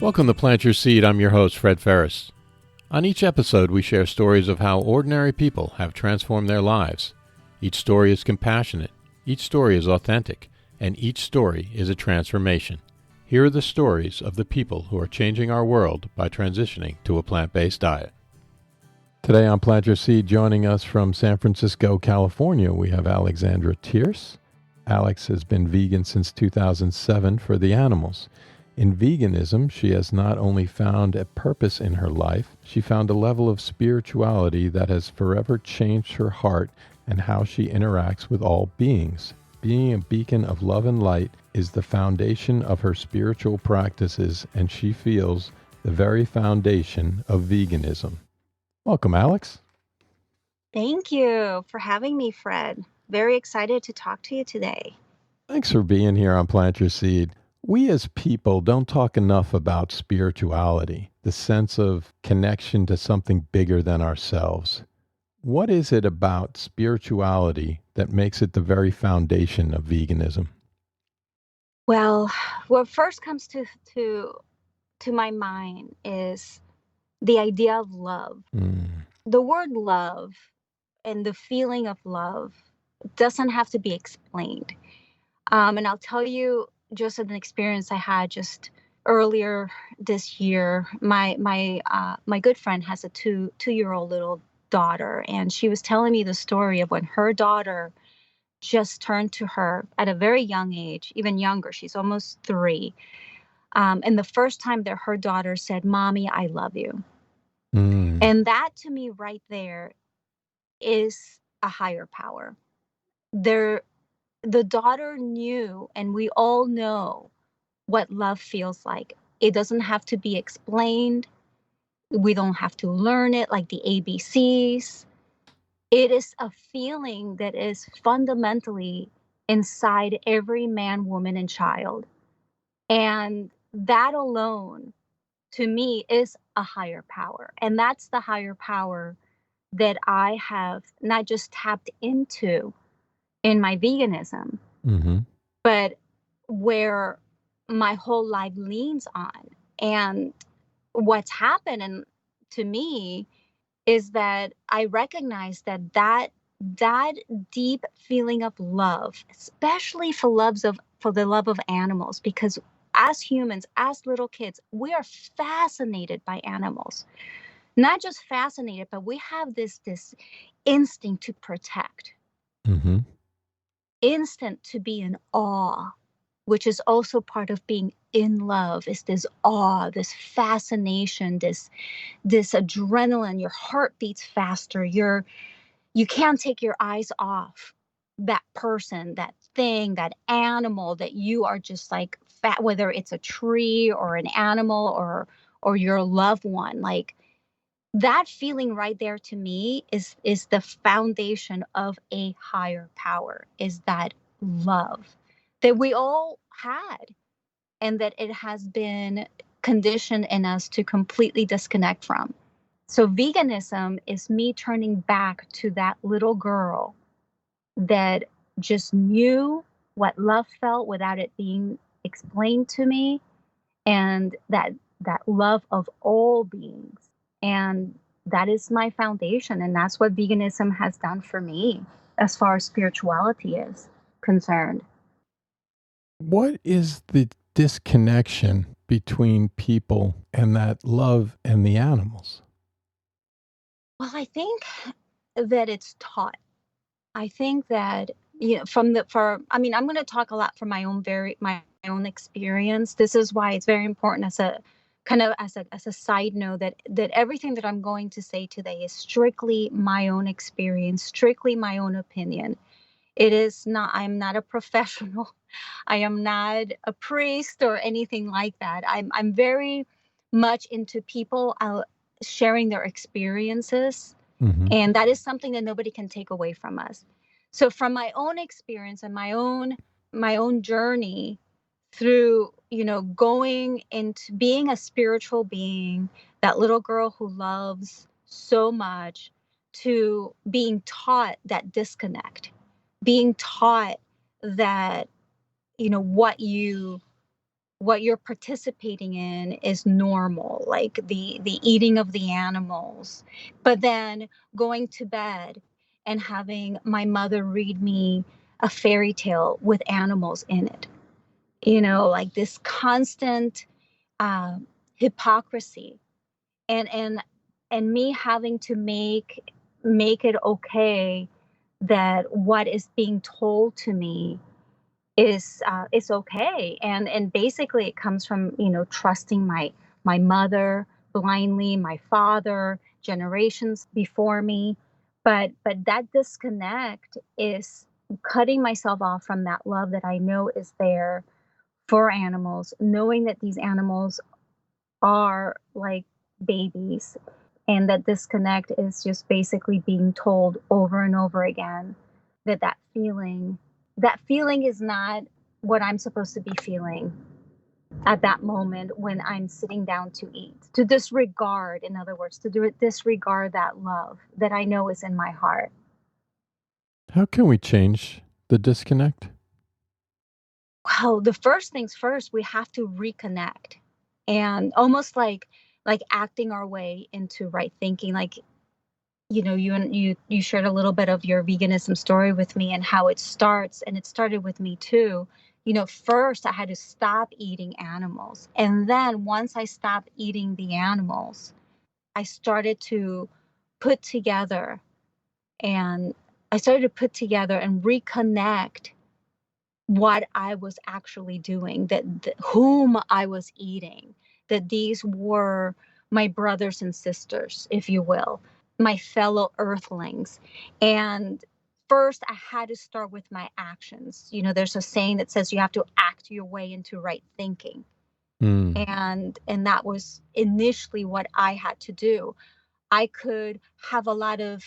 Welcome to Plant Your Seed. I'm your host, Fred Ferris. On each episode, we share stories of how ordinary people have transformed their lives. Each story is compassionate, each story is authentic, and each story is a transformation. Here are the stories of the people who are changing our world by transitioning to a plant-based diet. Today on Plant Your Seed, joining us from San Francisco, California, we have Alexandra Tierce. Alex has been vegan since 2007 for the animals. In veganism, she has not only found a purpose in her life, she found a level of spirituality that has forever changed her heart and how she interacts with all beings. Being a beacon of love and light is the foundation of her spiritual practices, and she feels the very foundation of veganism. Welcome, Alex. Thank you for having me, Fred. Very excited to talk to you today. Thanks for being here on Plant Your Seed. We as people don't talk enough about spirituality, the sense of connection to something bigger than ourselves. What is it about spirituality that makes it the very foundation of veganism? Well, what first comes to my mind is the idea of love. The word love and the feeling of love doesn't have to be explained. And I'll tell you just an experience I had just earlier this year. My good friend has a two-year-old little daughter, and she was telling me the story of when her daughter just turned to her at a very young age, even younger. She's almost 3. And the first time that her daughter said, "Mommy, I love you." And that to me right there is a higher power. The daughter knew, and we all know what love feels like. It doesn't have to be explained. We don't have to learn it like the ABCs. It is a feeling that is fundamentally inside every man, woman, and child. And that alone, to me, is a higher power. And that's the higher power that I have not just tapped into in my veganism, but where my whole life leans on. And what's happened and to me is that I recognize that deep feeling of love, especially for the love of animals, because as humans, as little kids, we are fascinated by animals. Not just fascinated, but we have this instinct to protect. Instinct to be in awe, which is also part of being in love, is this awe, this fascination, this adrenaline. Your heart beats faster. You can't take your eyes off that person, that thing, that animal that you are just like, whether it's a tree or an animal or your loved one. Like, that feeling right there to me is the foundation of a higher power, is that love that we all had and that it has been conditioned in us to completely disconnect from. So veganism is me turning back to that little girl that just knew what love felt without it being explained to me, and that love of all beings. And that is my foundation. And that's what veganism has done for me as far as spirituality is concerned. What is the disconnection between people and that love and the animals? Well, I think that it's taught. I think that, I'm going to talk a lot from my own experience. This is why it's very important as a side note that everything that I'm going to say today is strictly my own experience, strictly my own opinion. It is not, I'm not a professional. I am not a priest or anything like that. I'm very much into people sharing their experiences. And that is something that nobody can take away from us. So from my own experience and my own journey through, going into being a spiritual being, that little girl who loves so much, to being taught that disconnect, being taught that, what you what you're participating in is normal, like the eating of the animals. But then going to bed and having my mother read me a fairy tale with animals in it, like this constant uh, hypocrisy, and me having to make it okay that what is being told to me is okay. And basically it comes from trusting my mother blindly, my father, generations before me. But that disconnect is cutting myself off from that love that I know is there for animals, knowing that these animals are like babies, and that disconnect is just basically being told over and over again that feeling is not what I'm supposed to be feeling at that moment when I'm sitting down to eat. To disregard, in other words, disregard that love that I know is in my heart. How can we change the disconnect? Well, the first things first, we have to reconnect, and almost like acting our way into right thinking. Like, you shared a little bit of your veganism story with me and how it starts, and it started with me too. First I had to stop eating animals, and then once I stopped eating the animals, I started to put together and and reconnect what I was actually doing, that whom I was eating, that these were my brothers and sisters, if you will, my fellow earthlings. And first, I had to start with my actions. There's a saying that says you have to act your way into right thinking. Mm. And that was initially what I had to do. I could have a lot of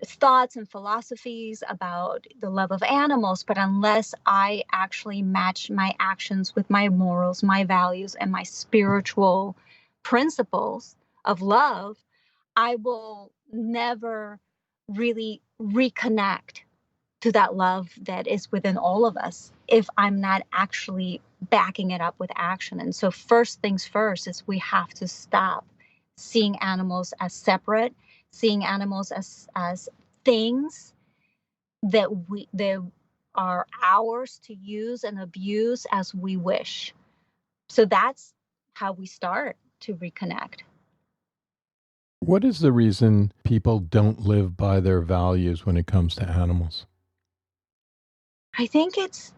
thoughts and philosophies about the love of animals, but unless I actually match my actions with my morals, my values, and my spiritual principles of love, I will never really reconnect to that love that is within all of us if I'm not actually backing it up with action. And so first things first is we have to stop seeing animals as separate, seeing animals as things that are ours to use and abuse as we wish. So that's how we start to reconnect. What is the reason people don't live by their values when it comes to animals? I think it's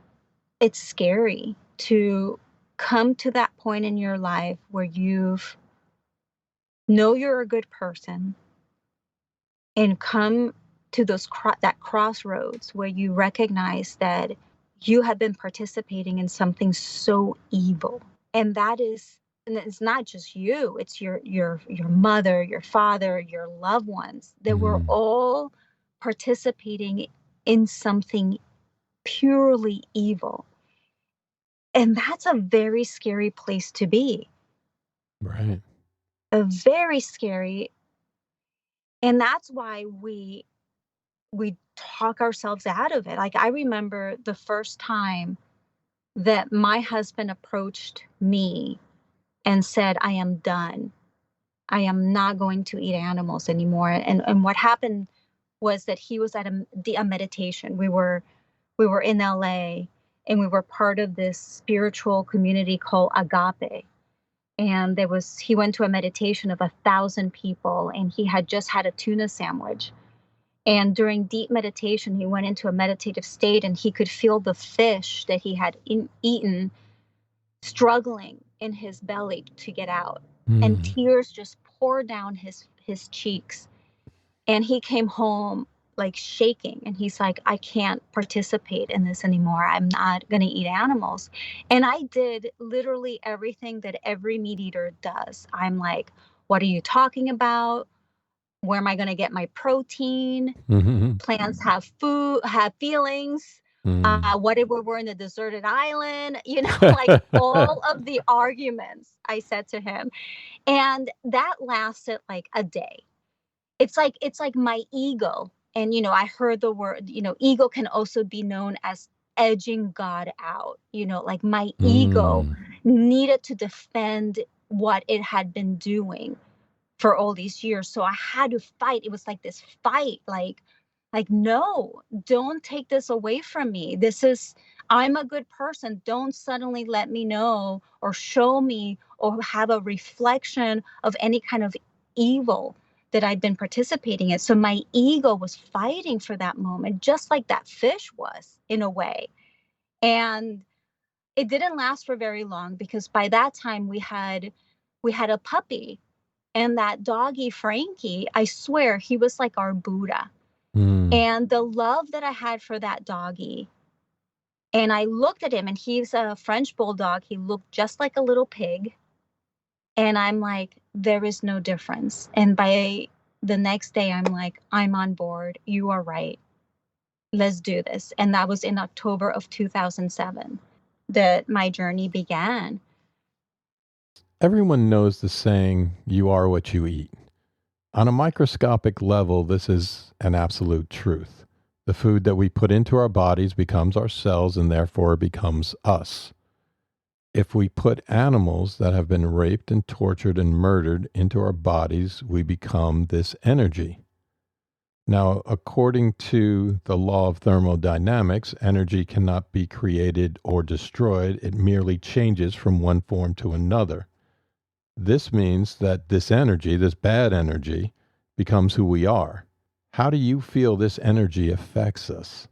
scary to come to that point in your life where you're a good person, and come to that crossroads where you recognize that you have been participating in something so evil. And it's not just you, it's your mother, your father, your loved ones, that we're Mm. all participating in something purely evil. And that's a very scary place to be. Right. A very scary. And that's why we talk ourselves out of it. Like, I remember the first time that my husband approached me and said, I am done. I am not going to eat animals anymore. And what happened was that he was at a meditation. We were in LA, and we were part of this spiritual community called Agape. And he went to a meditation of 1,000 people, and he had just had a tuna sandwich. And during deep meditation, he went into a meditative state, and he could feel the fish that he had eaten struggling in his belly to get out. And Mm. tears just poured down his cheeks. And he came home like shaking, and he's like, I can't participate in this anymore. I'm not going to eat animals. And I did literally everything that every meat eater does. I'm like, what are you talking about? Where am I going to get my protein? Mm-hmm. Plants have feelings. Mm. What if we were in a deserted island? Like all of the arguments I said to him. And that lasted like a day. It's like my ego. And I heard the word, ego can also be known as edging God out, like my ego needed to defend what it had been doing for all these years. So I had to fight. It was like this fight, like, no, don't take this away from me. I'm a good person. Don't suddenly let me know or show me or have a reflection of any kind of evil that I'd been participating in. So my ego was fighting for that moment, just like that fish was, in a way. And it didn't last for very long, because by that time we had a puppy. And that doggy, Frankie, I swear he was like our Buddha. And the love that I had for that doggy, and I looked at him, and he's a French bulldog. He looked just like a little pig. And I'm like, there is no difference. And by the next day, I'm like, I'm on board. You are right. Let's do this. And that was in October of 2007 that my journey began. Everyone knows the saying, you are what you eat. On a microscopic level, this is an absolute truth. The food that we put into our bodies becomes our cells and therefore becomes us. If we put animals that have been raped and tortured and murdered into our bodies, we become this energy. Now, according to the law of thermodynamics, energy cannot be created or destroyed. It merely changes from one form to another. This means that this energy, this bad energy, becomes who we are. How do you feel this energy affects us?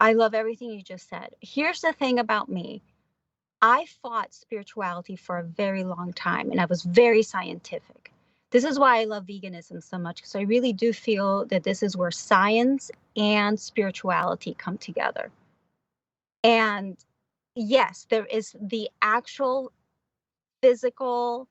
I love everything you just said. Here's the thing about me. I fought spirituality for a very long time, and I was very scientific. This is why I love veganism so much, because I really do feel that this is where science and spirituality come together. And yes, there is the actual physical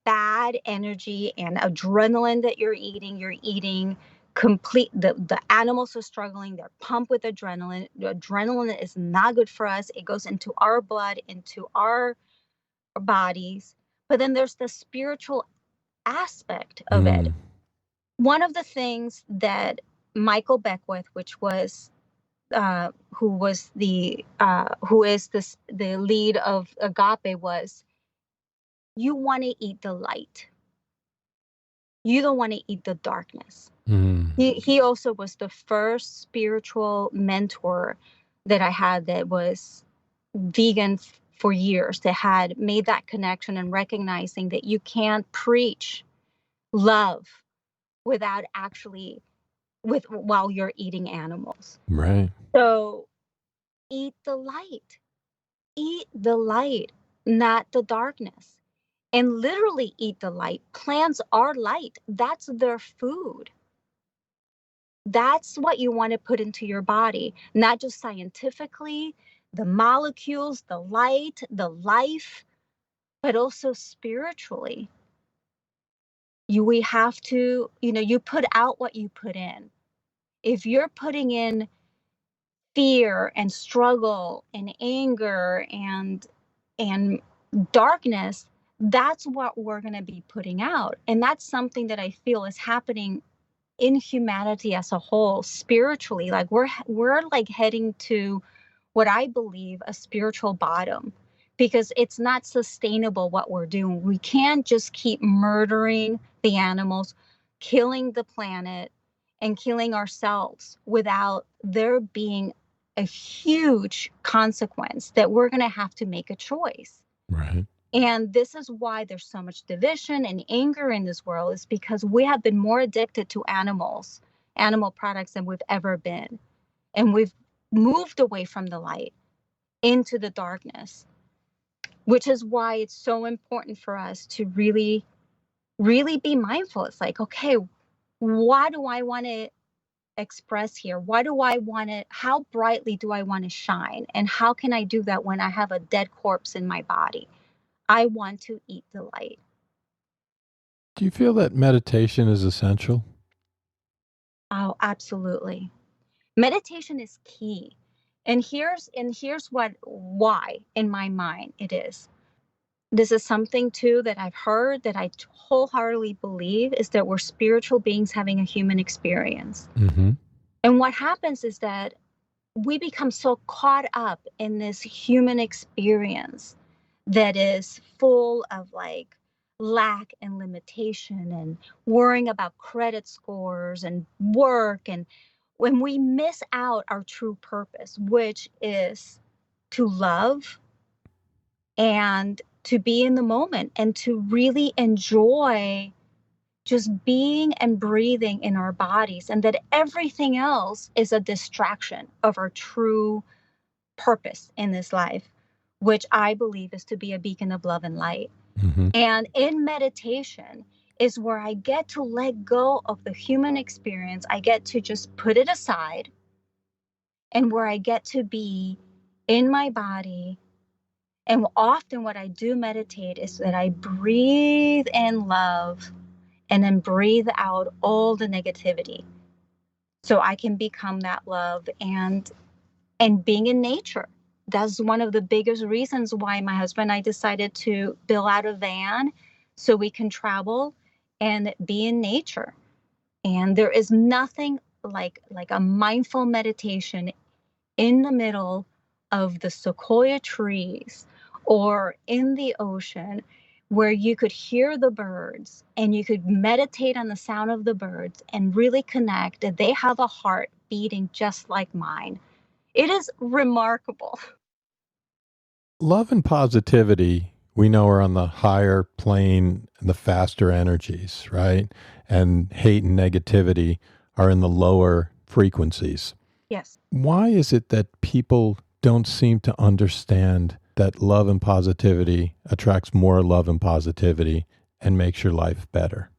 bad energy and adrenaline that you're eating complete. The animals are struggling, they're pumped with adrenaline. The adrenaline is not good for us. It goes into our blood, into our bodies. But then there's the spiritual aspect of it. One of the things that Michael Beckwith, which was who is the lead of Agape, was, you want to eat the light. You don't want to eat the darkness. He also was the first spiritual mentor that I had that was vegan for years, that had made that connection and recognizing that you can't preach love without actually while you're eating animals. Right. So eat the light. Eat the light, not the darkness. And literally eat the light. Plants are light. That's their food. That's what you want to put into your body, not just scientifically, the molecules, the light, the life, but also spiritually. We have to, you put out what you put in. If you're putting in fear and struggle and anger and darkness, that's what we're going to be putting out. And that's something that I feel is happening in humanity as a whole, spiritually. Like we're like heading to what I believe a spiritual bottom, because it's not sustainable what we're doing. We can't just keep murdering the animals, killing the planet, and killing ourselves without there being a huge consequence that we're going to have to make a choice. Right. And this is why there's so much division and anger in this world, is because we have been more addicted to animal products than we've ever been. And we've moved away from the light into the darkness, which is why it's so important for us to really, really be mindful. It's like, okay, what do I want to express here? How brightly do I want to shine? And how can I do that when I have a dead corpse in my body? I want to eat the light. Do you feel that meditation is essential? Oh, absolutely. Meditation is key. And here's why in my mind it is. This is something too that I've heard, that I wholeheartedly believe, is that we're spiritual beings having a human experience. And what happens is that we become so caught up in this human experience that is full of like lack and limitation and worrying about credit scores and work. And when we miss out our true purpose, which is to love and to be in the moment and to really enjoy just being and breathing in our bodies, and that everything else is a distraction of our true purpose in this life, which I believe is to be a beacon of love and light. Mm-hmm. And in meditation is where I get to let go of the human experience. I get to just put it aside, and where I get to be in my body. And often what I do meditate is that I breathe in love and then breathe out all the negativity, so I can become that love. And being in nature, that's one of the biggest reasons why my husband and I decided to build out a van so we can travel and be in nature. And there is nothing like a mindful meditation in the middle of the sequoia trees or in the ocean, where you could hear the birds and you could meditate on the sound of the birds and really connect that they have a heart beating just like mine. It is remarkable. Love and positivity, we know, are on the higher plane, the faster energies, right? And hate and negativity are in the lower frequencies. Yes. Why is it that people don't seem to understand that love and positivity attracts more love and positivity and makes your life better?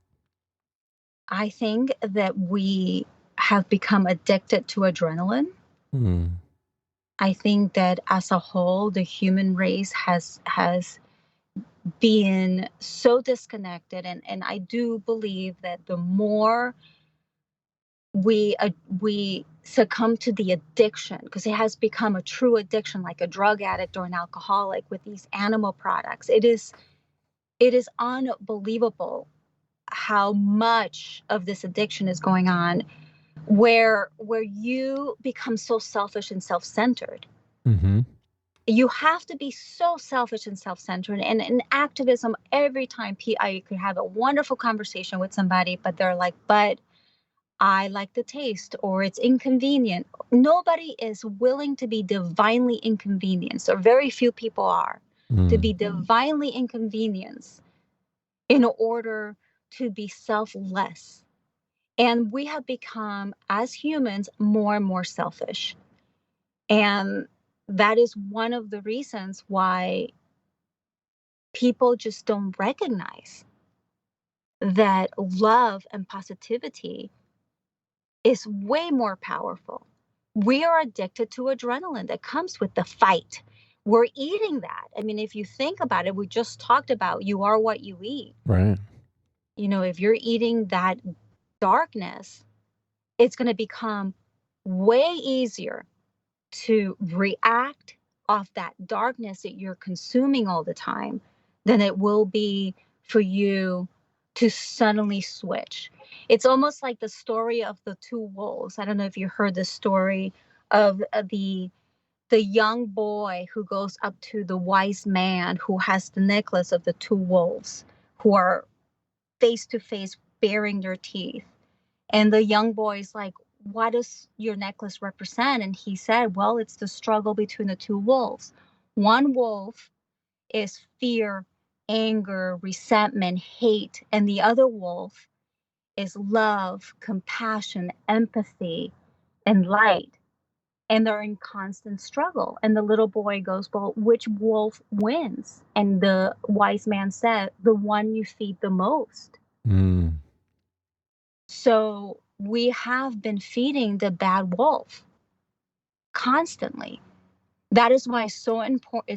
I think that we have become addicted to adrenaline. Hmm. I think that as a whole, the human race has been so disconnected, and I do believe that the more we succumb to the addiction, because it has become a true addiction, like a drug addict or an alcoholic with these animal products. It is unbelievable how much of this addiction is going on, where you become so selfish and self-centered. Mm-hmm. You have to be so selfish and self-centered. And in activism, every time I could have a wonderful conversation with somebody, but they're like, but I like the taste, or it's inconvenient. Nobody is willing to be divinely inconvenienced, or very few people are, to be divinely inconvenienced in order to be selfless. And we have become, as humans, more and more selfish. And that is one of the reasons why people just don't recognize that love and positivity is way more powerful. We are addicted to adrenaline that comes with the fight. We're eating that. I mean, if you think about it, we just talked about you are what you eat. Right. If you're eating that darkness, it's going to become way easier to react off that darkness that you're consuming all the time than it will be for you to suddenly switch. It's almost like the story of the two wolves. I don't know if you heard the story of the young boy who goes up to the wise man who has the necklace of the two wolves who are face to face baring their teeth. And the young boy is like, what does your necklace represent? And he said, well, it's the struggle between the two wolves. One wolf is fear, anger, resentment, hate. And the other wolf is love, compassion, empathy, and light. And they're in constant struggle. And the little boy goes, well, which wolf wins? And the wise man said, the one you feed the most. Mm. So we have been feeding the bad wolf constantly. That is why it's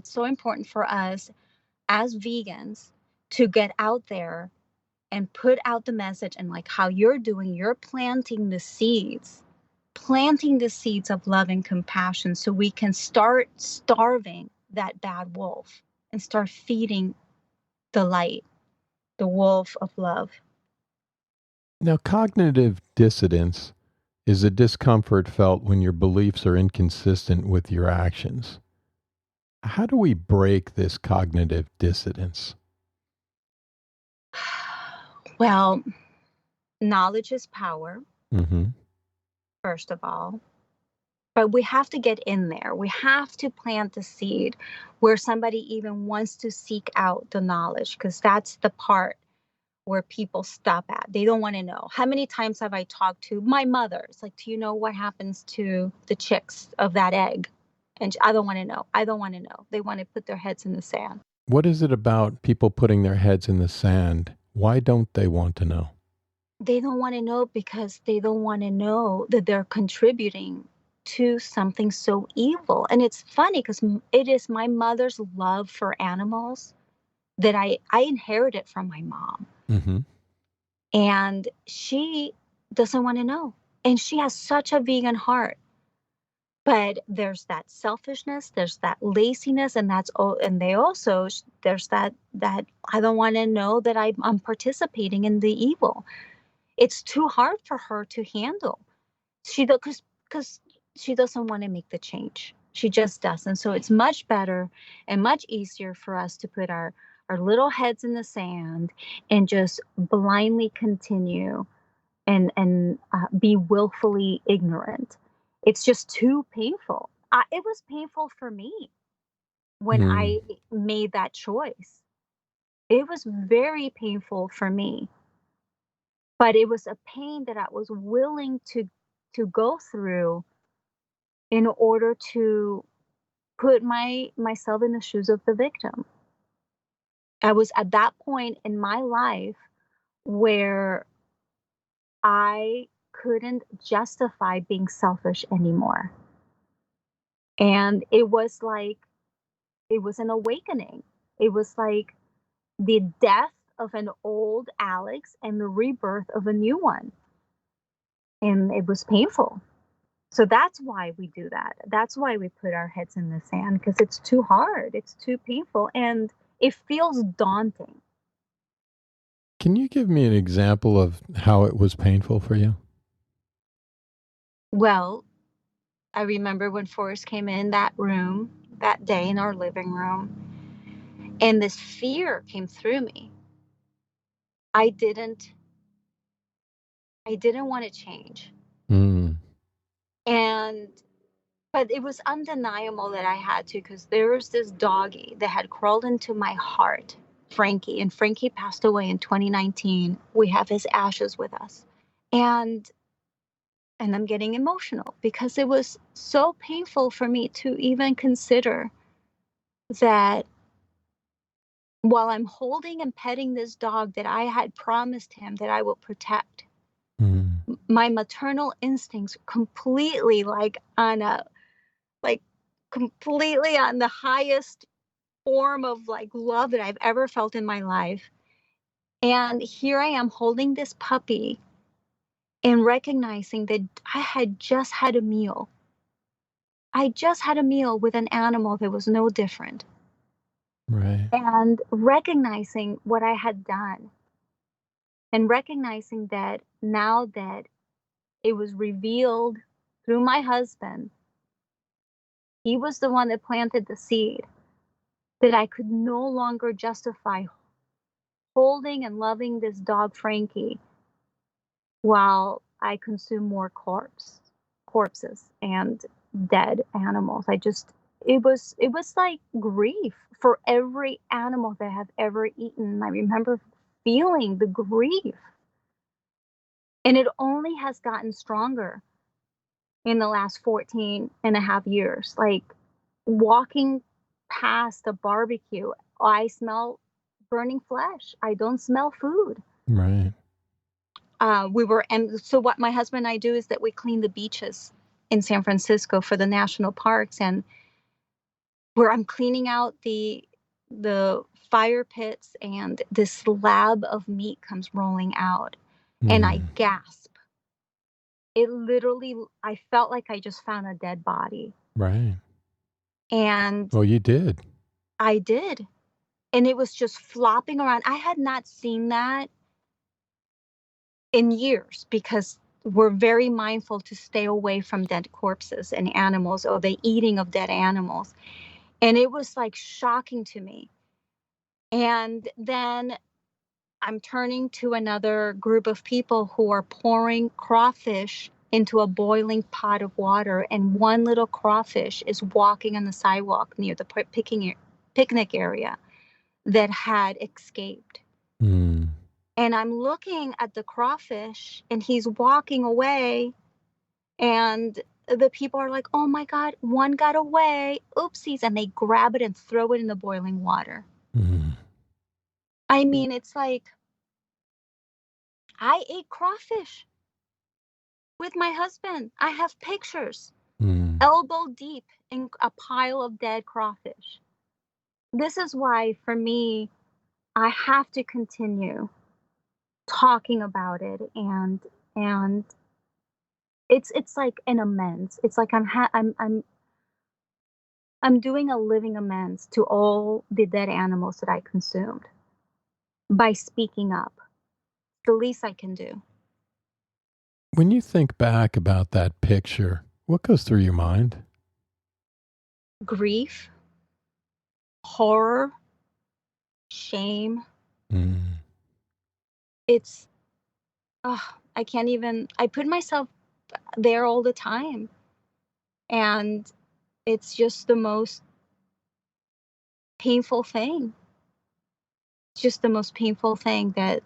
so important for us as vegans to get out there and put out the message. And like how you're doing, you're planting the seeds of love and compassion, so we can start starving that bad wolf and start feeding the light, the wolf of love. Now, cognitive dissonance is a discomfort felt when your beliefs are inconsistent with your actions. How do we break this cognitive dissonance? Well, knowledge is power, Mm-hmm. first of all. But we have to get in there. We have to plant the seed where somebody even wants to seek out the knowledge, because that's the part where people stop at. They don't want to know. How many times have I talked to my mother? It's like, do you know what happens to the chicks of that egg? And I don't want to know. I don't want to know. They want to put their heads in the sand. What is it about people putting their heads in the sand? Why don't they want to know? They don't want to know because they don't want to know that they're contributing to something so evil. And it's funny because it is my mother's love for animals that I inherited from my mom. Mm-hmm. And she doesn't want to know. And she has such a vegan heart. But there's that selfishness, there's that laziness, and they also, there's that I don't want to know that I'm participating in the evil. It's too hard for her to handle. Because she doesn't want to make the change. She just doesn't. So it's much better and much easier for us to put our little heads in the sand and just blindly continue and be willfully ignorant. It's just too painful. It was painful for me when I made that choice. It was very painful for me, but it was a pain that I was willing to go through in order to put myself in the shoes of the victim. I was at that point in my life where I couldn't justify being selfish anymore. And it was an awakening. It was like the death of an old Alex and the rebirth of a new one. And it was painful. So that's why we do that. That's why we put our heads in the sand, because it's too hard. It's too painful. And it feels daunting. Can you give me an example of how it was painful for you? Well, I remember when Forrest came in that room that day in our living room, and this fear came through me. I didn't want to change. Mm. And but it was undeniable that I had to, because there was this doggy that had crawled into my heart, Frankie, and Frankie passed away in 2019. We have his ashes with us. And I'm getting emotional because it was so painful for me to even consider that while I'm holding and petting this dog that I had promised him that I will protect, my maternal instincts completely completely on the highest form of love that I've ever felt in my life. And here I am holding this puppy and recognizing that I had just had a meal. I just had a meal with an animal that was no different. Right. And recognizing what I had done, and recognizing that now that it was revealed through my husband, he was the one that planted the seed, that I could no longer justify holding and loving this dog, Frankie, while I consume more corpses and dead animals. It was like grief for every animal that I've ever eaten. I remember feeling the grief. And it only has gotten stronger in the last 14 and a half years. Like walking past a barbecue, I smell burning flesh. I don't smell food. Right. And so what my husband and I do is that we clean the beaches in San Francisco for the national parks, and where I'm cleaning out the fire pits, and this slab of meat comes rolling out, and I gasp. It literally, I felt like I just found a dead body. Right. And Well, you did. I did. And it was just flopping around. I had not seen that in years, because we're very mindful to stay away from dead corpses and animals, or the eating of dead animals. And it was like shocking to me. And then I'm turning to another group of people who are pouring crawfish into a boiling pot of water, and one little crawfish is walking on the sidewalk near the picnic area that had escaped. Mm. And I'm looking at the crawfish, and he's walking away, and the people are like, oh my God, one got away, oopsies, and they grab it and throw it in the boiling water. Mm. I mean, it's like, I ate crawfish with my husband. I have pictures, elbow deep in a pile of dead crawfish. This is why, for me, I have to continue talking about it, and it's like an amends. It's like I'm doing a living amends to all the dead animals that I consumed by speaking up. The least I can do. When you think back about that picture, what goes through your mind? Grief, horror, shame. It's, I can't even, I put myself there all the time. And it's just the most painful thing. It's just the most painful thing that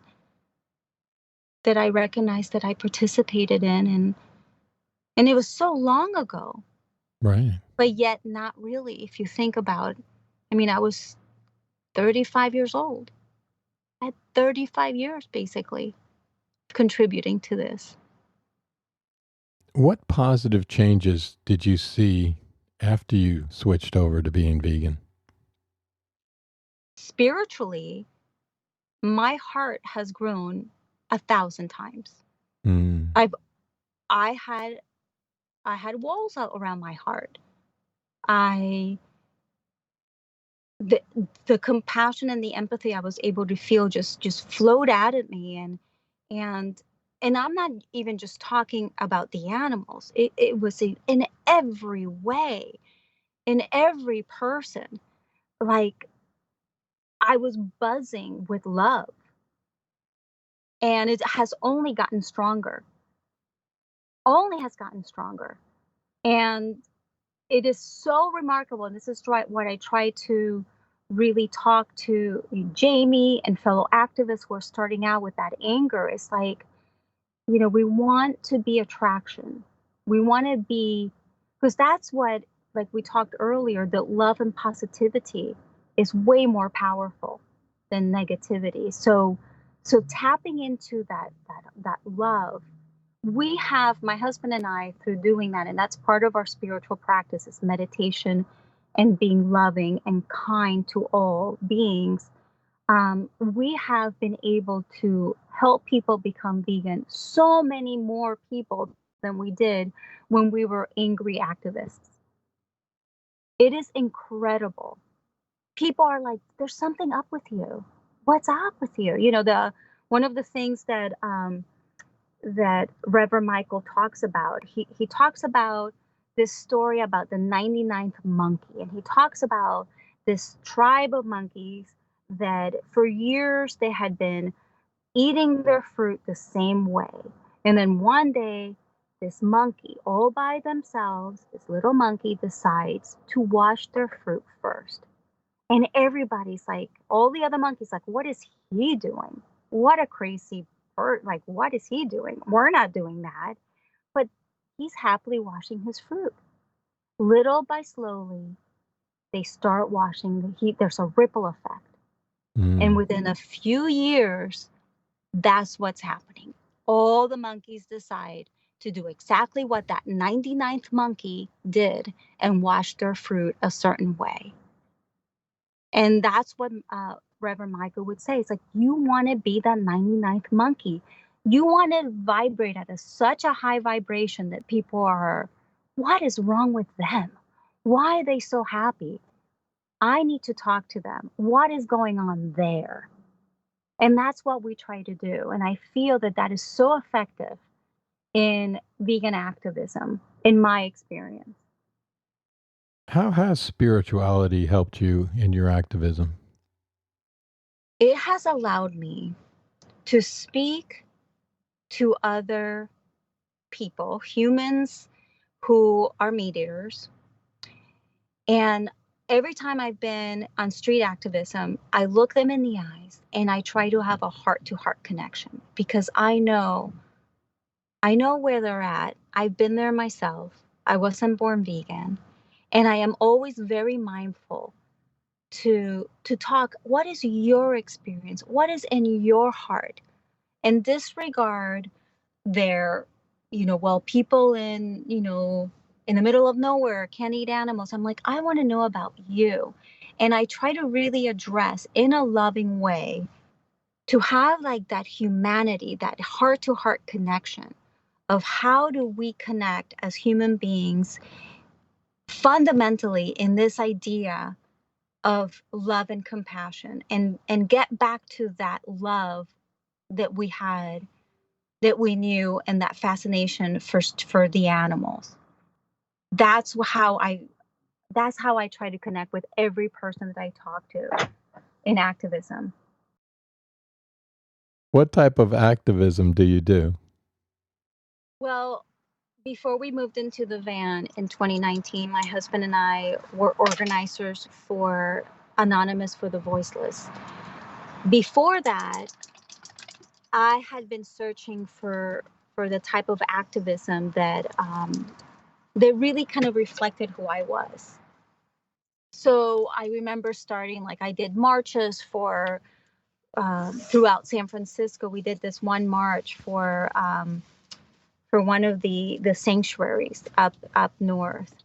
I recognized that I participated in. And it was so long ago. Right. But yet not really, if you think about, I mean, I was 35 years old. I had 35 years, basically, contributing to this. What positive changes did you see after you switched over to being vegan? Spiritually, my heart has grown 1,000 times. I had walls out around my heart. The compassion and the empathy I was able to feel just flowed out at me, and I'm not even just talking about the animals. It was in every way, in every person. Like, I was buzzing with love, and it has only gotten stronger. Only has gotten stronger. And it is so remarkable. And this is what I try to really talk to Jamie and fellow activists who are starting out with that anger. It's like, we want to be attraction. We want to be, because that's what, like we talked earlier, that love and positivity is way more powerful than negativity. So tapping into that love, we have, my husband and I, through doing that, and that's part of our spiritual practice, is meditation and being loving and kind to all beings. We have been able to help people become vegan, so many more people than we did when we were angry activists. It is incredible. People are like, there's something up with you. What's up with you? One of the things that Reverend Michael talks about, he talks about this story about the 99th monkey, and he talks about this tribe of monkeys that for years they had been eating their fruit the same way. And then one day, this monkey, all by themselves, this little monkey decides to wash their fruit first. And everybody's like, all the other monkeys, like, what is he doing? What a crazy bird. Like, what is he doing? We're not doing that. But he's happily washing his fruit. Little by slowly, they start washing. There's a ripple effect. And within a few years, that's what's happening. All the monkeys decide to do exactly what that 99th monkey did and wash their fruit a certain way. And that's what Reverend Michael would say. It's like, you want to be that 99th monkey. You want to vibrate at such a high vibration that people are, what is wrong with them? Why are they so happy? I need to talk to them. What is going on there? And that's what we try to do. And I feel that is so effective in vegan activism, in my experience. How has spirituality helped you in your activism? It has allowed me to speak to other people, humans who are meat eaters. And every time I've been on street activism, I look them in the eyes and I try to have a heart to heart connection because I know where they're at. I've been there myself. I wasn't born vegan. And I am always very mindful to talk, what is your experience? What is in your heart? And disregard their, well, people in the middle of nowhere can't eat animals. I'm like, I want to know about you. And I try to really address in a loving way to have like that humanity, that heart to heart connection of how do we connect as human beings fundamentally in this idea of love and compassion and get back to that love that we had, that we knew, and that fascination for the animals. That's how I try to connect with every person that I talk to in activism. What type of activism do you do? Well, before we moved into the van in 2019, my husband and I were organizers for Anonymous for the Voiceless. Before that, I had been searching for the type of activism that really kind of reflected who I was. So I remember starting, like I did marches for throughout San Francisco. We did this one march for one of the sanctuaries up north,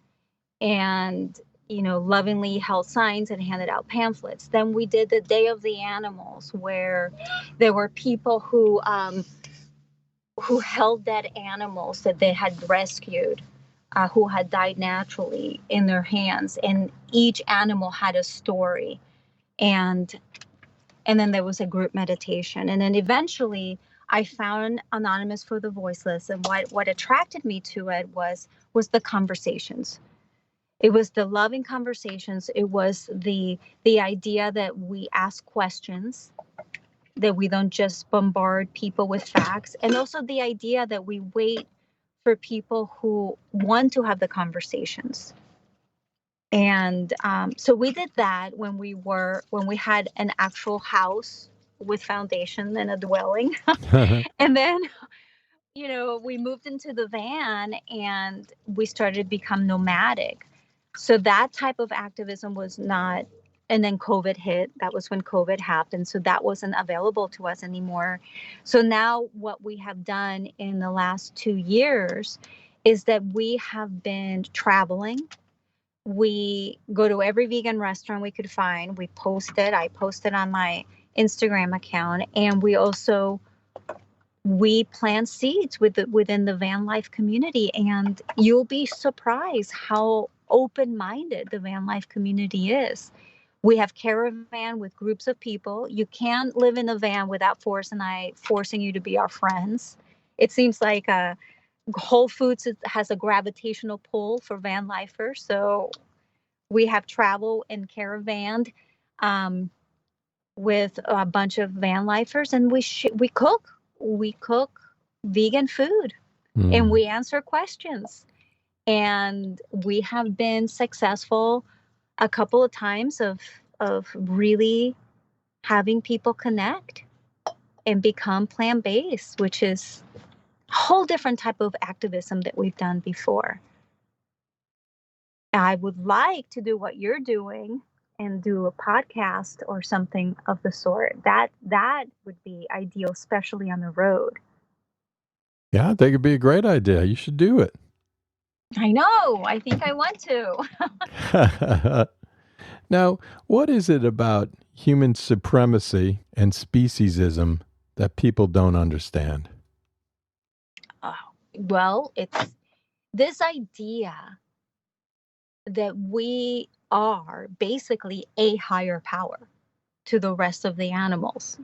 and lovingly held signs and handed out pamphlets. Then we did the Day of the Animals, where there were people who held dead animals that they had rescued, who had died naturally, in their hands, and each animal had a story. And then there was a group meditation, and then eventually I found Anonymous for the Voiceless. And what attracted me to it was the conversations. It was the loving conversations. It was the idea that we ask questions, that we don't just bombard people with facts, and also the idea that we wait for people who want to have the conversations. And so we did that when we had an actual house with foundation and a dwelling. And then we moved into the van and we started to become nomadic. So that type of activism was not, and then COVID hit. That was when COVID happened. So that wasn't available to us anymore. So now what we have done in the last 2 years is that we have been traveling. We go to every vegan restaurant we could find. I posted on my Instagram account, and we plant seeds within the van life community, and you'll be surprised how open-minded the van life community is. We have caravan with groups of people. You can't live in a van without forcing you to be our friends. It seems like Whole Foods has a gravitational pull for van lifers, so we have travel and caravan with a bunch of van lifers, and we cook. We cook vegan food, and we answer questions. And we have been successful a couple of times of really having people connect and become plant-based, which is a whole different type of activism that we've done before. I would like to do what you're doing and do a podcast or something of the sort. That would be ideal, especially on the road. Yeah, I think it'd be a great idea. You should do it. I know. I think I want to. Now, what is it about human supremacy and speciesism that people don't understand? Well, it's this idea that we are basically a higher power to the rest of the animals,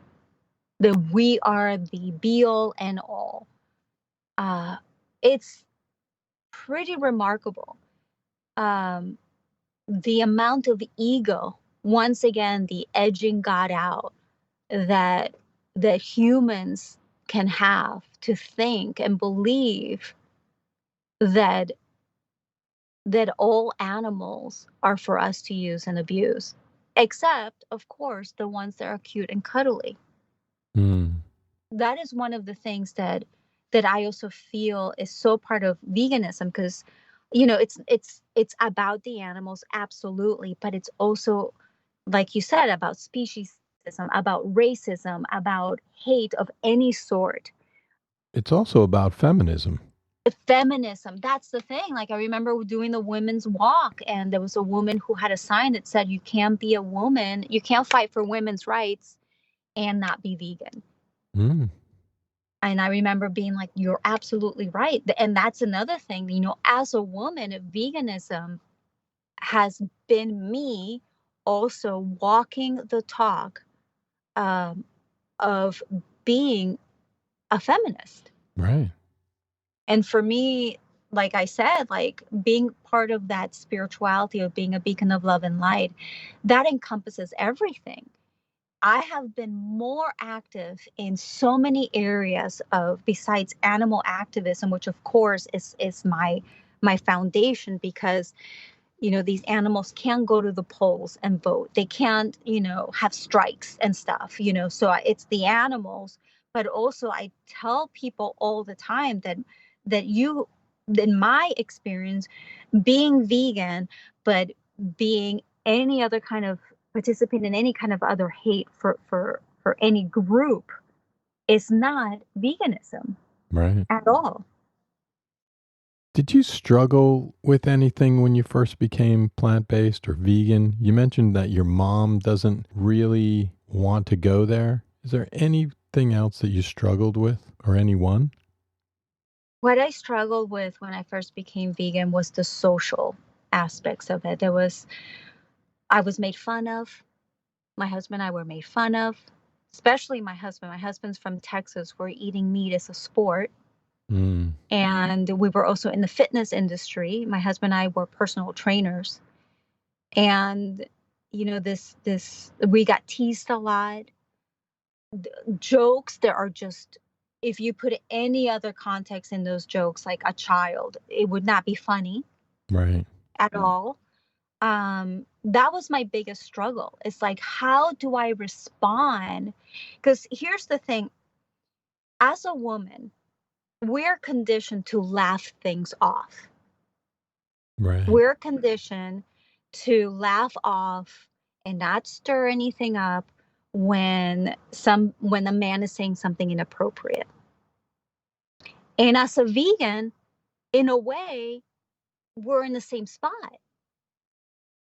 that we are the be all and all. it's pretty remarkable. The amount of ego, once again, the edging God out that humans can have to think and believe that all animals are for us to use and abuse, except, of course, the ones that are cute and cuddly. Mm. That is one of the things that I also feel is so part of veganism, because it's about the animals, absolutely, but it's also, like you said, about speciesism, about racism, about hate of any sort. It's also about feminism. Feminism, that's the thing. Like, I remember doing the women's walk, and there was a woman who had a sign that said, you can't be a woman, you can't fight for women's rights and not be vegan. Mm. And I remember being like, you're absolutely right. And that's another thing, as a woman, veganism has been me also walking the talk, of being a feminist. Right. And for me, like I said, like being part of that spirituality of being a beacon of love and light, that encompasses everything. I have been more active in so many areas of, besides animal activism, which of course is my foundation, because these animals can't go to the polls and vote. They can't, have strikes and stuff, so it's the animals. But also I tell people all the time that you, in my experience, being vegan, but being any other kind of participant in any kind of other hate for any group is not veganism Right. at all. Did you struggle with anything when you first became plant-based or vegan? You mentioned that your mom doesn't really want to go there. Is there anything else that you struggled with, or anyone? What I struggled with when I first became vegan was the social aspects of it. I was made fun of. My husband and I were made fun of, especially my husband. My husband's from Texas, where eating meat is a sport. Mm. And we were also in the fitness industry. My husband and I were personal trainers. And, this, we got teased a lot. Jokes, there are just, if you put any other context in those jokes, like a child, it would not be funny Right. at all. That was my biggest struggle. It's like, how do I respond? Because here's the thing, as a woman, we're conditioned to laugh things off. Right. We're conditioned to laugh off and not stir anything up when a man is saying something inappropriate. And as a vegan, in a way, we're in the same spot.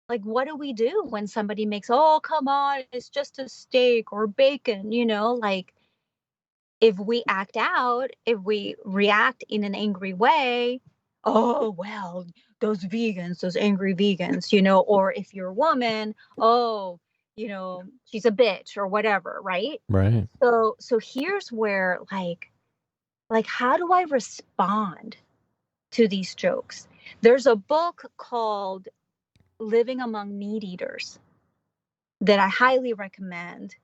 Like, what do we do when somebody makes, oh, come on, it's just a steak or bacon, like, if we act out, if we react in an angry way, oh, well, those vegans, those angry vegans, or if you're a woman, oh, she's a bitch or whatever, right? Right. So here's where, like how do I respond to these jokes? There's a book called Living Among Meat Eaters that I highly recommend,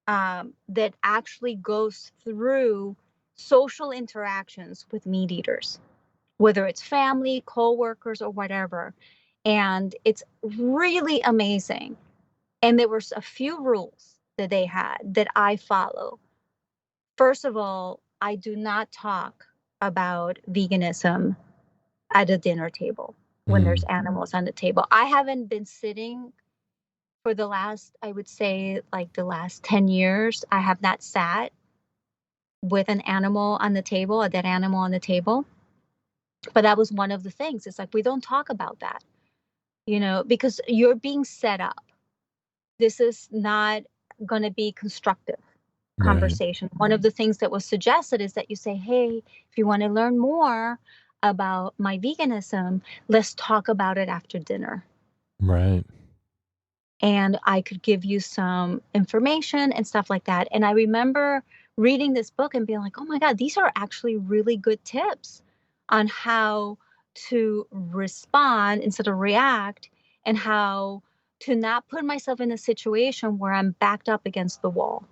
that actually goes through social interactions with meat eaters, whether it's family, co-workers, or whatever. And it's really amazing. And there were a few rules that they had that I follow. First of all, I do not talk about veganism at a dinner table when there's Mm. animals on the table. I haven't been sitting for the last, I would say, like the last 10 years. I have not sat with an animal on the table, a dead animal on the table. But that was one of the things. It's like, we don't talk about that, because you're being set up. This is not going to be constructive Right. conversation. One of the things that was suggested is that you say, hey, if you want to learn more about my veganism, let's talk about it after dinner. Right. And I could give you some information and stuff like that. And I remember reading this book and being like, oh my God, these are actually really good tips on how to respond instead of react, and how to not put myself in a situation where I'm backed up against the wall.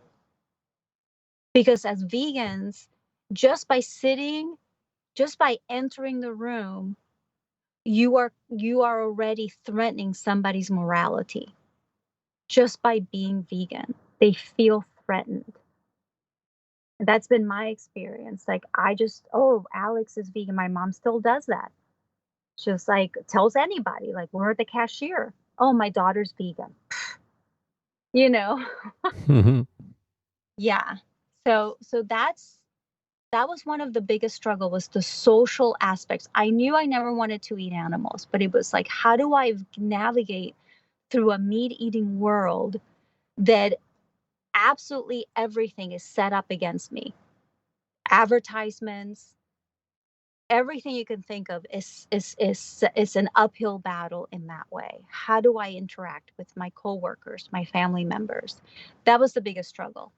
Because as vegans, just by sitting, just by entering the room, you are already threatening somebody's morality. Just by being vegan, they feel threatened. That's been my experience. Like, oh, Alex is vegan. My mom still does that. Just like tells anybody, like, we're at the cashier. Oh, my daughter's vegan. You know? Yeah. So that was one of the biggest struggle, was the social aspects. I knew I never wanted to eat animals, but it was like, how do I navigate through a meat eating world that absolutely everything is set up against me? Advertisements, everything you can think of is an uphill battle in that way. How do I interact with my coworkers, my family members? That was the biggest struggle.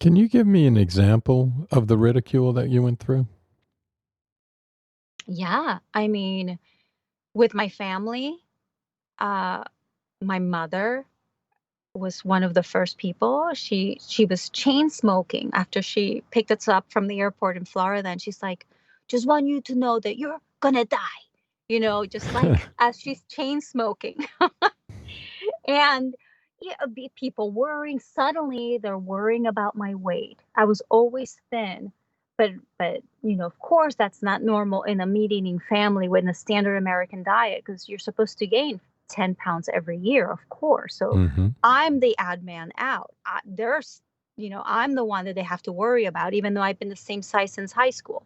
Can you give me an example of the ridicule that you went through? Yeah, I mean, with my family, uh, my mother was one of the first people. She was chain smoking after she picked us up from the airport in Florida, and she's like, "Just want you to know that you're gonna die," just like as she's chain smoking. And yeah, people worrying. Suddenly, they're worrying about my weight. I was always thin, but of course, that's not normal in a meat-eating family with a standard American diet, because you're supposed to gain 10 pounds every year, of course. So I'm the odd man out. I'm the one that they have to worry about, even though I've been the same size since high school.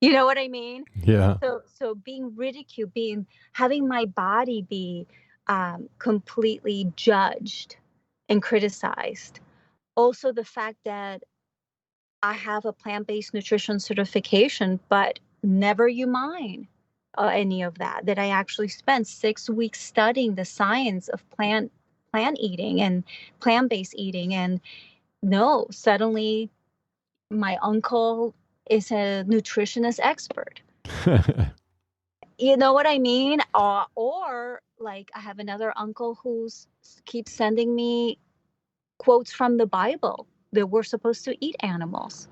You know what I mean? Yeah. So being ridiculed, having my body be completely judged and criticized. Also, the fact that I have a plant-based nutrition certification, but never you mind any of that. That I actually spent 6 weeks studying the science of plant eating and plant-based eating, and no, suddenly my uncle is a nutritionist expert. You know what I mean? Or like, I have another uncle who's keeps sending me quotes from the Bible that we're supposed to eat animals.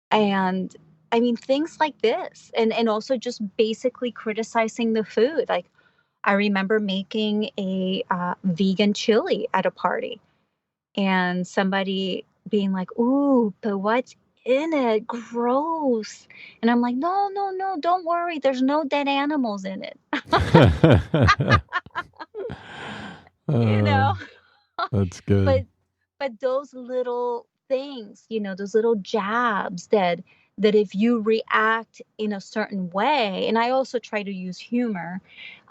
And I mean, things like this, and also just basically criticizing the food. Like, I remember making a vegan chili at a party, and somebody being like, "Ooh, but what's in it? Gross." And I'm like, "No, no, no, don't worry. There's no dead animals in it." you know? That's good. But those little things, those little jabs that if you react in a certain way, and I also try to use humor,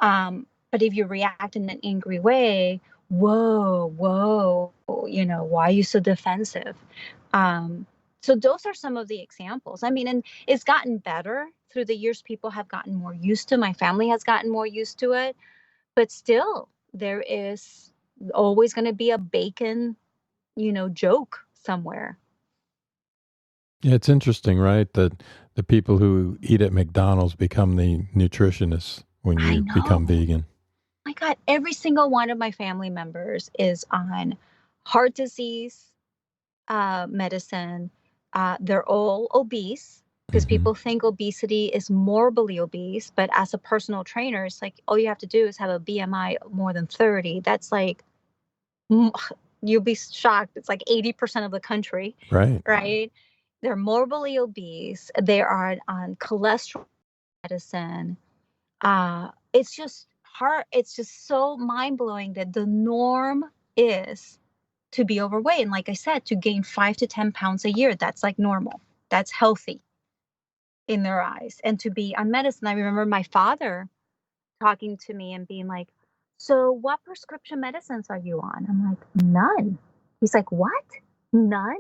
but if you react in an angry way, whoa, whoa, why are you so defensive? So those are some of the examples. I mean, and it's gotten better through the years. People have gotten more used to, my family has gotten more used to it, but still there is always going to be a bacon, joke somewhere. Yeah, it's interesting, right? That the people who eat at McDonald's become the nutritionists when I you know. become vegan. My God, every single one of my family members is on heart disease medicine. They're all obese, because people think obesity is morbidly obese. But as a personal trainer, it's like, all you have to do is have a BMI more than 30. That's like, you'll be shocked. It's like 80% of the country. Right? They're morbidly obese. They are on cholesterol medicine. It's just hard. It's just so mind blowing that the norm is to be overweight. And like I said, to gain 5 to 10 pounds a year, that's like normal. That's healthy in their eyes. And to be on medicine, I remember my father talking to me and being like, "So what prescription medicines are you on?" I'm like, "None." He's like, "What? None?"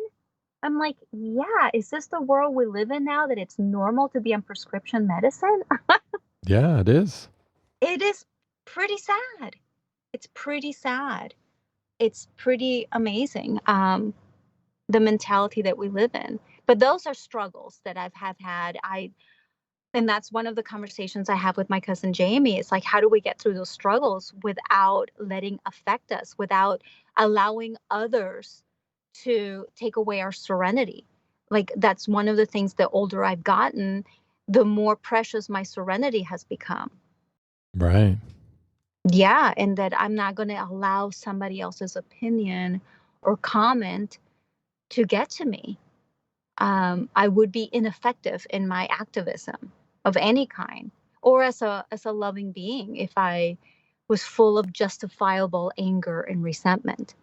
I'm like, "Yeah, is this the world we live in now, that it's normal to be on prescription medicine?" Yeah, it is. It is pretty sad. It's pretty sad. It's pretty amazing, the mentality that we live in. But those are struggles that have had. And that's one of the conversations I have with my cousin Jamie. It's like, how do we get through those struggles without letting affect us, without allowing others to take away our serenity? Like, that's one of the things, the older I've gotten, the more precious my serenity has become. Right. Yeah. And that I'm not going to allow somebody else's opinion or comment to get to me. I would be ineffective in my activism of any kind, or as a loving being, if I was full of justifiable anger and resentment.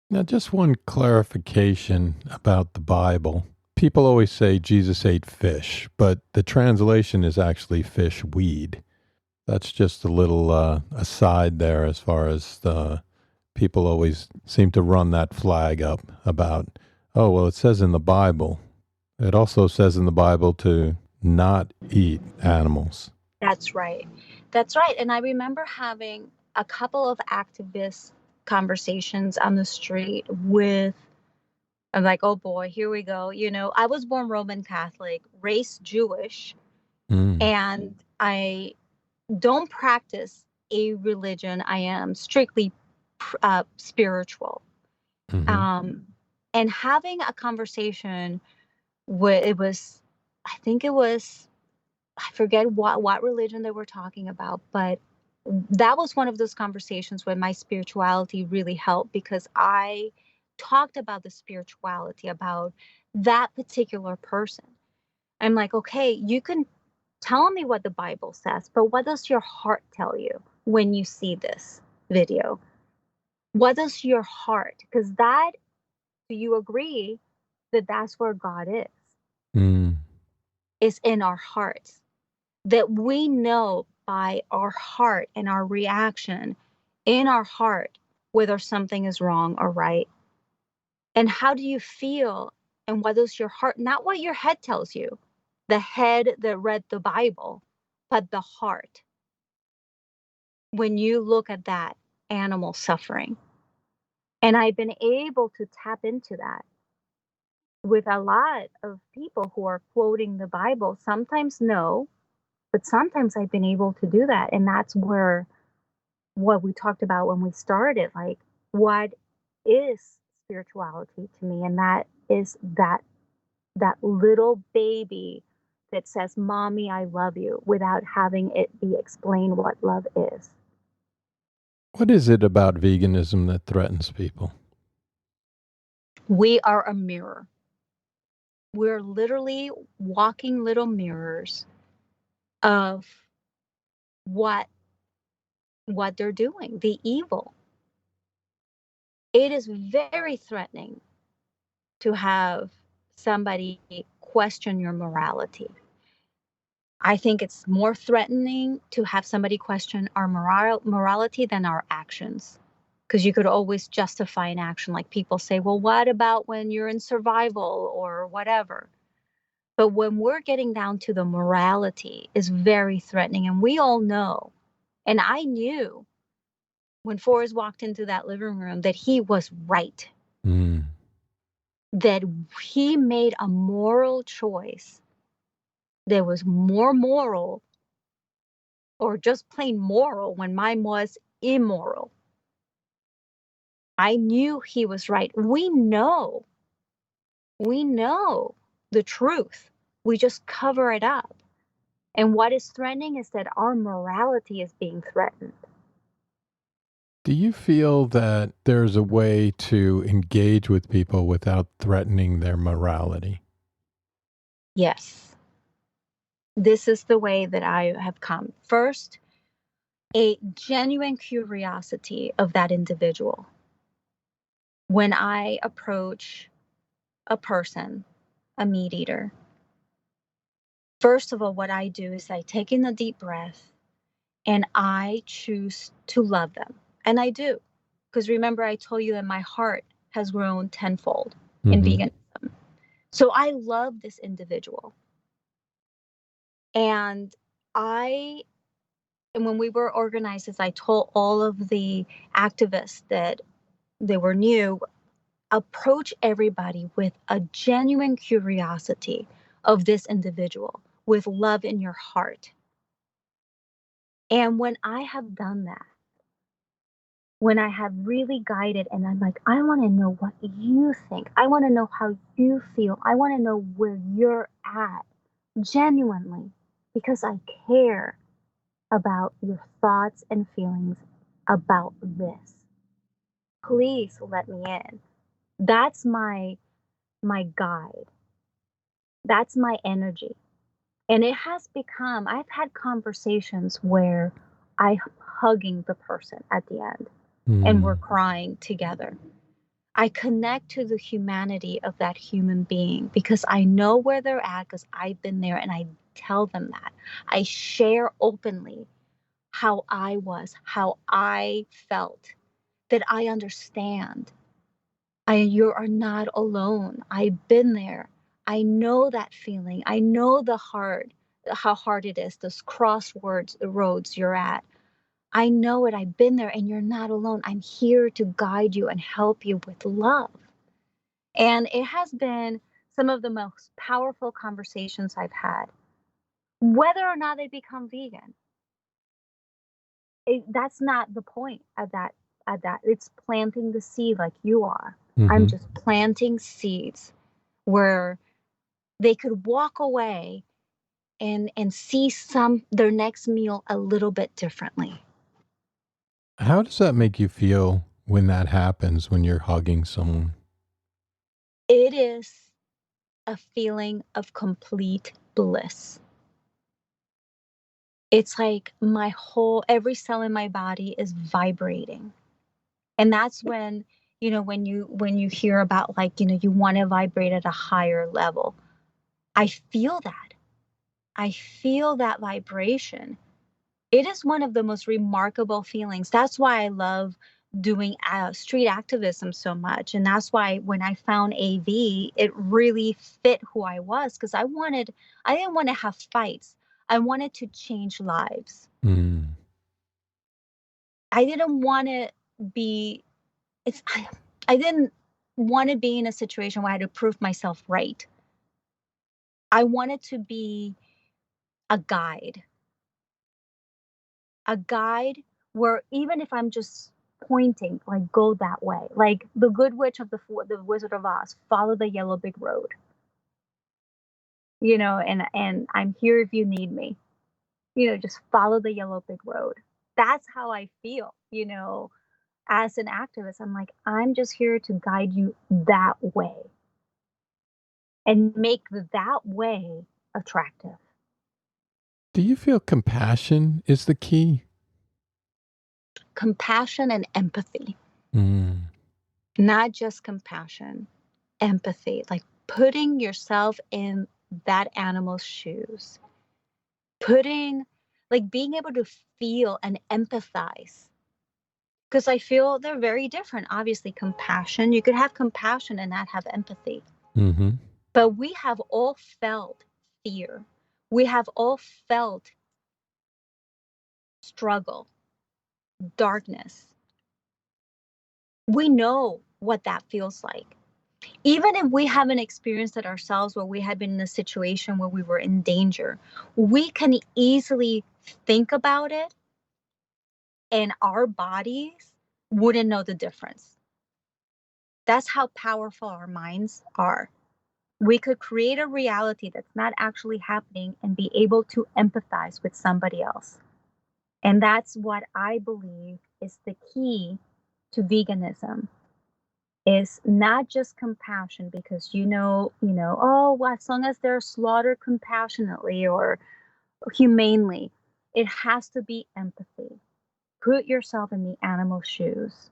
Now, just one clarification about the Bible. People always say Jesus ate fish, but the translation is actually fish weed. That's just a little aside there, as far as the people always seem to run that flag up about, oh, well, it says in the Bible. It also says in the Bible to not eat animals. That's right. That's right. And I remember having a couple of activist conversations on the street with, I'm like, oh boy, here we go. I was born Roman Catholic, raised Jewish, Mm. and I don't practice a religion. I am strictly spiritual. Mm-hmm. And having a conversation with, I think it was, I forget what religion they were talking about, but that was one of those conversations where my spirituality really helped, because I talked about the spirituality, about that particular person. I'm like, okay, you can tell me what the Bible says, but what does your heart tell you when you see this video? What does your heart, because that, do you agree that that's where God Mm. is in our hearts? That we know by our heart and our reaction in our heart whether something is wrong or right. And how do you feel? And what does your heart, not what your head tells you, the head that read the Bible, but the heart, when you look at that animal suffering. And I've been able to tap into that with a lot of people who are quoting the Bible. Sometimes no, but sometimes I've been able to do that. And that's where what we talked about when we started, like, what is spirituality to me? And that is that little baby that says, Mommy, I love you, without having it be explained what love is. What is it about veganism that threatens people? We are a mirror. We're literally walking little mirrors of what they're doing, the evil. It is very threatening to have somebody question your morality. I think it's more threatening to have somebody question our morality than our actions. Because you could always justify an action. Like, people say, well, what about when you're in survival or whatever? But when we're getting down to the morality, is very threatening. And we all know, and I knew when Forrest walked into that living room that he was right, Mm. that he made a moral choice that was more moral, or just plain moral, when mine was immoral. I knew he was right. We know the truth. We just cover it up. And what is threatening is that our morality is being threatened. Do you feel that there's a way to engage with people without threatening their morality? Yes. This is the way that I have come. First, a genuine curiosity of that individual. When I approach a person, a meat eater, first of all, what I do is I take in a deep breath and I choose to love them. And I do. Because remember, I told you that my heart has grown tenfold in Mm-hmm. veganism. So I love this individual. And when we were organized, as I told all of the activists that they were new, approach everybody with a genuine curiosity of this individual, with love in your heart. And when I have done that, when I have really guided and I'm like, I want to know what you think. I want to know how you feel. I want to know where you're at genuinely because I care about your thoughts and feelings about this. Please let me in. That's my guide. That's my energy. And it has become, I've had conversations where I'm hugging the person at the end and we're crying together. I connect to the humanity of that human being because I know where they're at because I've been there and I tell them that. I share openly how I was, how I felt, that I understand. You are not alone. I've been there. I know that feeling. I know how hard it is, those roads you're at. I know it. I've been there and you're not alone. I'm here to guide you and help you with love. And it has been some of the most powerful conversations I've had, whether or not they become vegan. That's not the point of that. It's planting the seed like you are. I'm just planting seeds where they could walk away and see their next meal a little bit differently. How does that make you feel when that happens, when you're hugging someone? It is a feeling of complete bliss. It's like every cell in my body is vibrating. And that's when, when you hear about like, you want to vibrate at a higher level. I feel that. I feel that vibration. It is one of the most remarkable feelings. That's why I love doing street activism so much. And that's why when I found AV, it really fit who I was because I didn't want to have fights. I wanted to change lives. I didn't want to be, I didn't want to be in a situation where I had to prove myself right. I wanted to be a guide where even if I'm just pointing, like go that way, like the Good Witch of the Wizard of Oz, follow the yellow brick road, and I'm here if you need me, just follow the yellow brick road. That's how I feel, as an activist. I'm like, I'm just here to guide you that way and make that way attractive. Do you feel compassion is the key? Compassion and empathy. Not just compassion, empathy, like putting yourself in that animal's shoes, being able to feel and empathize. Because I feel they're very different. Obviously, compassion, you could have compassion and not have empathy. But we have all felt fear. We have all felt struggle, darkness. We know what that feels like. Even if we haven't experienced it ourselves, where we had been in a situation where we were in danger, we can easily think about it and our bodies wouldn't know the difference. That's how powerful our minds are. We could create a reality that's not actually happening and be able to empathize with somebody else. And that's what I believe is the key to veganism. Is not just compassion, because well, as long as they're slaughtered compassionately or humanely, it has to be empathy. Put yourself in the animal's shoes.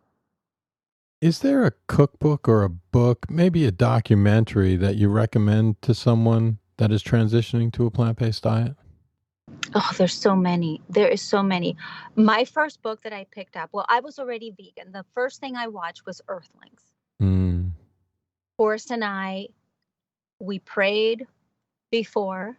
Is there a cookbook or a book, maybe a documentary that you recommend to someone that is transitioning to a plant-based diet? Oh, there's so many. There is so many. My first book that I picked up, well, I was already vegan. The first thing I watched was Earthlings. Forrest and I, we prayed before,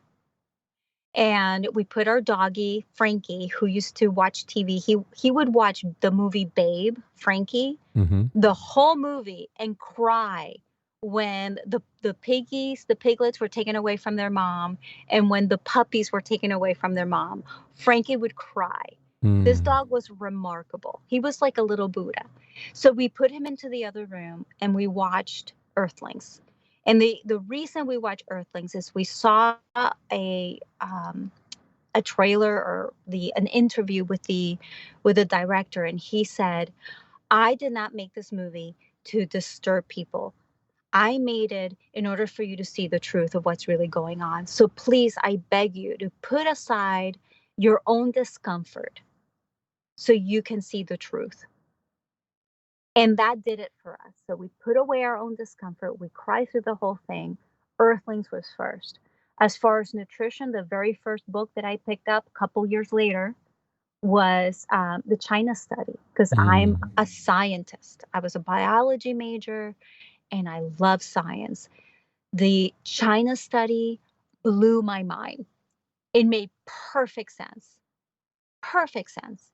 And we put our doggy, Frankie, who used to watch TV. He would watch the movie Babe, Frankie, the whole movie, and cry when the piglets were taken away from their mom, and when the puppies were taken away from their mom. Frankie would cry. This dog was remarkable. He was like a little Buddha. So we put him into the other room and we watched Earthlings. And the reason we watched Earthlings is we saw a trailer or an interview with the director, and he said, "I did not make this movie to disturb people. I made it in order for you to see the truth of what's really going on. So please, I beg you to put aside your own discomfort so you can see the truth." And that did it for us. So we put away our own discomfort. We cried through the whole thing. Earthlings was first. As far as nutrition, the very first book that I picked up a couple years later was the China study, because I'm a scientist. I was a biology major and I love science. The China study blew my mind. It made perfect sense. Perfect sense.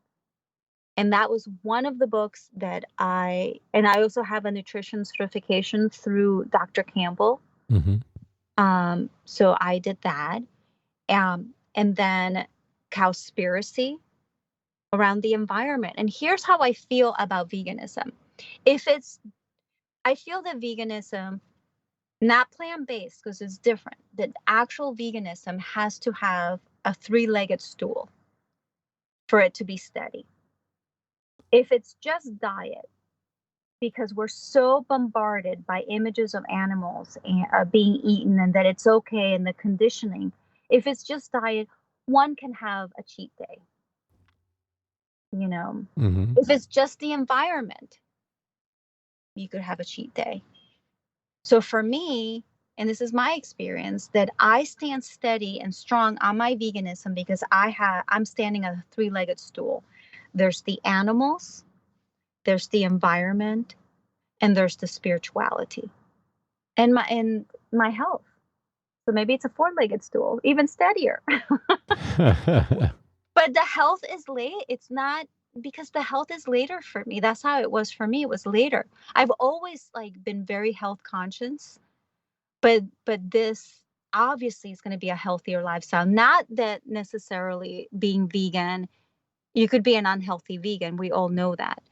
And that was one of the books that I also have a nutrition certification through Dr. Campbell. So I did that. And then Cowspiracy around the environment. And here's how I feel about veganism. I feel that veganism, not plant-based, because it's different, that actual veganism has to have a three-legged stool for it to be steady. If it's just diet, because we're so bombarded by images of animals being eaten and that it's okay and the conditioning, if it's just diet, one can have a cheat day. If it's just the environment, you could have a cheat day. So for me, and this is my experience, that I stand steady and strong on my veganism because I'm standing on a three-legged stool. There's the animals, there's the environment, and there's the spirituality and my health. So maybe it's a four-legged stool, even steadier. But the health is late. It's not, because the health is later for me. That's how it was for me. It was later. I've always been very health conscious, but this obviously is going to be a healthier lifestyle. Not that necessarily being vegan, you could be an unhealthy vegan. We all know that.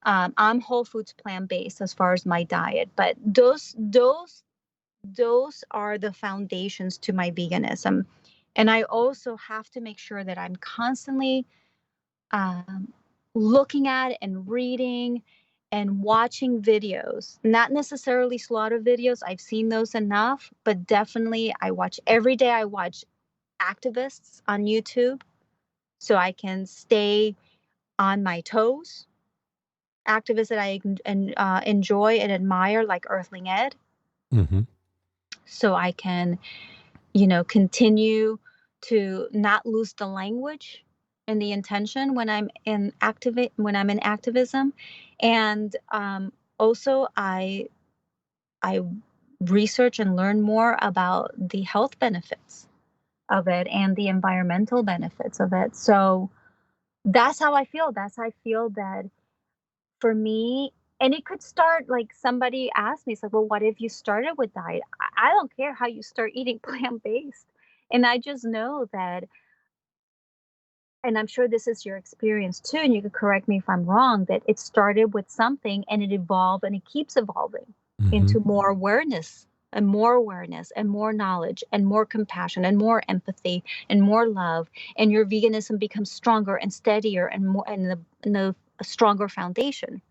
I'm whole foods plant-based as far as my diet, but those are the foundations to my veganism. And I also have to make sure that I'm constantly looking at and reading and watching videos, not necessarily slaughter videos. I've seen those enough, but definitely every day I watch activists on YouTube so I can stay on my toes. Activists that I enjoy and admire, like Earthling Ed. So I can, continue to not lose the language and the intention when I'm in activism. And also I research and learn more about the health benefits of it and the environmental benefits of it. So that's how I feel. I feel that for me, and it could start like somebody asked me, it's like, well, what if you started with diet? I don't care how you start eating plant-based. And I just know that, and I'm sure this is your experience too, and you could correct me if I'm wrong, that it started with something and it evolved and it keeps evolving into more awareness and more knowledge and more compassion and more empathy and more love. And your veganism becomes stronger and steadier and more, and a stronger foundation.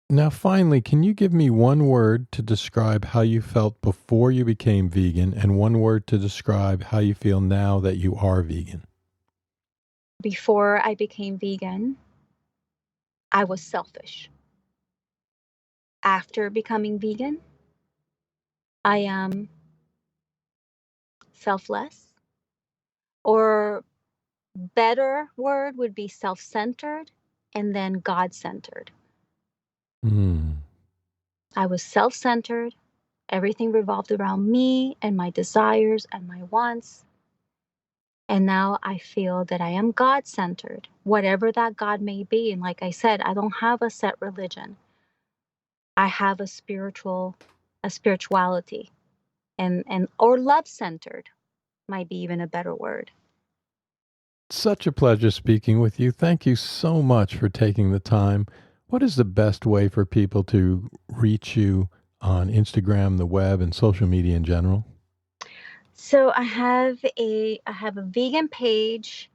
Now, finally, can you give me one word to describe how you felt before you became vegan and one word to describe how you feel now that you are vegan? Before I became vegan, I was selfish. After becoming vegan, I am selfless, or better word would be self-centered, and then God-centered. I was self-centered. Everything revolved around me and my desires and my wants. And now I feel that I am God-centered, whatever that God may be. And like I said, I don't have a set religion. I have a spirituality, and or love-centered might be even a better word. Such a pleasure speaking with you. Thank you so much for taking the time. What is the best way for people to reach you on Instagram, the web, and social media in general? So I have a vegan page,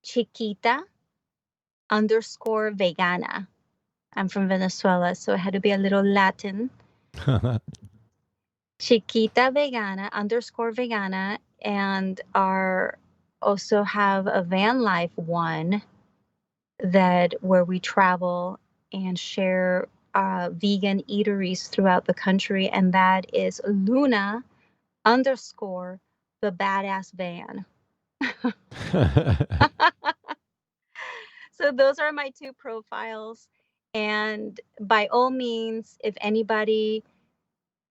Chiquita_vegana. I'm from Venezuela, so I had to be a little Latin. Chiquita_vegana, and also have a van life one where we travel and share vegan eateries throughout the country, and that is Luna_the badass van. So those are my two profiles. And by all means, if anybody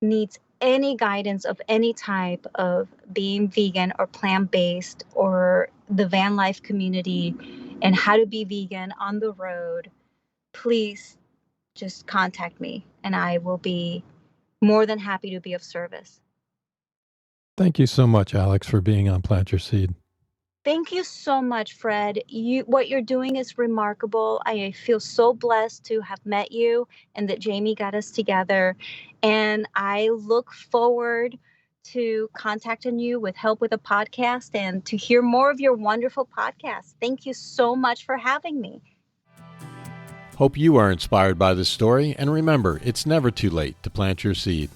needs any guidance of any type of being vegan or plant-based, or the van life community and how to be vegan on the road, please just contact me and I will be more than happy to be of service. Thank you so much, Alex, for being on Plant Your Seed. Thank you so much, Fred. What you're doing is remarkable. I feel so blessed to have met you and that Jamie got us together. And I look forward to contacting you with help with a podcast and to hear more of your wonderful podcast. Thank you so much for having me. Hope you are inspired by this story, and remember, it's never too late to plant your seed.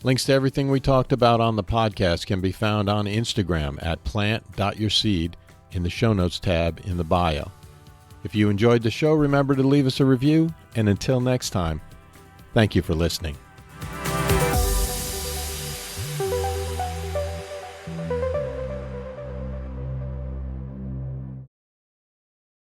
Links to everything we talked about on the podcast can be found on Instagram at plant.yourseed in the show notes tab in the bio. If you enjoyed the show, remember to leave us a review, and until next time, thank you for listening.